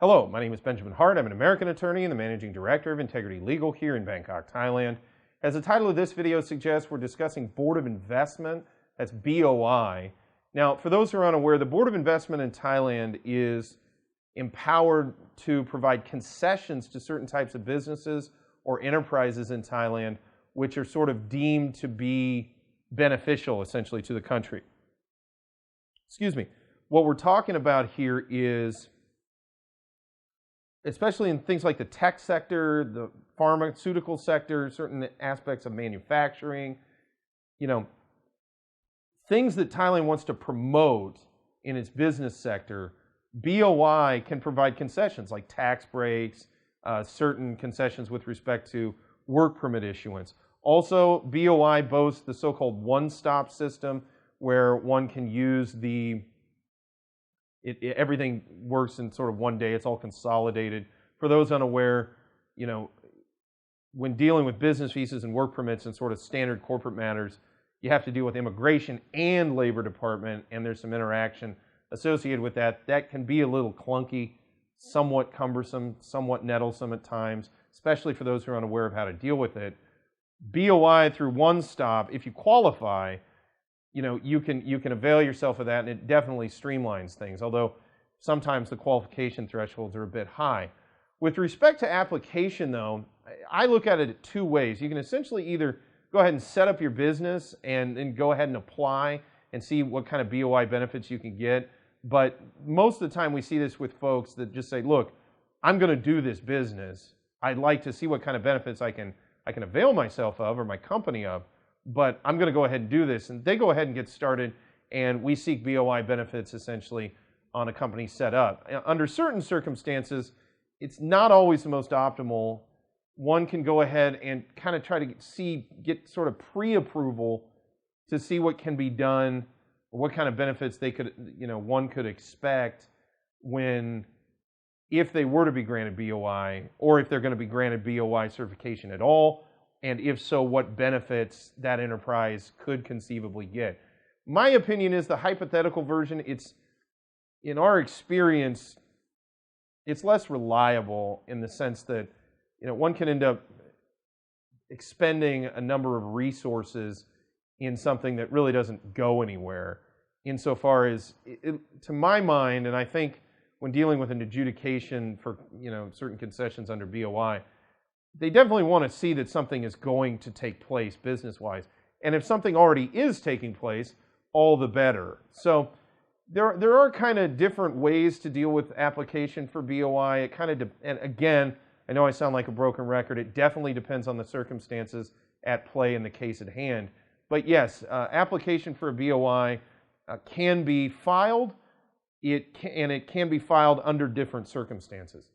Hello, my name is Benjamin Hart. I'm an American attorney and the Managing Director of Integrity Legal here in Bangkok, Thailand. As the title of this video suggests, we're discussing Board of Investment, that's BOI. Now, for those who are unaware, the Board of Investment in Thailand is empowered to provide concessions to certain types of businesses or enterprises in Thailand, which are sort of deemed to be beneficial, essentially, to the country. Excuse me. What we're talking about here is, especially in things like the tech sector, the pharmaceutical sector, certain aspects of manufacturing, things that Thailand wants to promote in its business sector, BOI can provide concessions like tax breaks, certain concessions with respect to work permit issuance. Also, BOI boasts the so-called one-stop system where one can use everything works in sort of one day. It's all consolidated. For those unaware, when dealing with business visas and work permits and sort of standard corporate matters, you have to deal with immigration and labor department, and there's some interaction associated with that. That can be a little clunky, somewhat cumbersome, somewhat nettlesome at times, especially for those who are unaware of how to deal with it. BOI through One Stop, if you qualify, you can avail yourself of that, and it definitely streamlines things, although sometimes the qualification thresholds are a bit high. With respect to application, though, I look at it two ways. You can essentially either go ahead and set up your business and then go ahead and apply and see what kind of BOI benefits you can get. But most of the time we see this with folks that just say, look, I'm going to do this business. I'd like to see what kind of benefits I can avail myself of or my company of, but I'm going to go ahead and do this. And they go ahead and get started, and we seek BOI benefits essentially on a company set up. Under certain circumstances, it's not always the most optimal. One can go ahead and kind of try to get sort of pre-approval to see what can be done, or what kind of benefits one could expect if they were to be granted BOI, or if they're going to be granted BOI certification at all, and if so, what benefits that enterprise could conceivably get. My opinion is the hypothetical version, in our experience, it's less reliable in the sense that one can end up expending a number of resources in something that really doesn't go anywhere, insofar as, to my mind, and I think when dealing with an adjudication for certain concessions under BOI, they definitely want to see that something is going to take place business-wise. And if something already is taking place, all the better. So there are kind of different ways to deal with application for BOI. It kind of, and again, I know I sound like a broken record. It definitely depends on the circumstances at play in the case at hand. But yes, application for a BOI can be filed. It can be filed under different circumstances.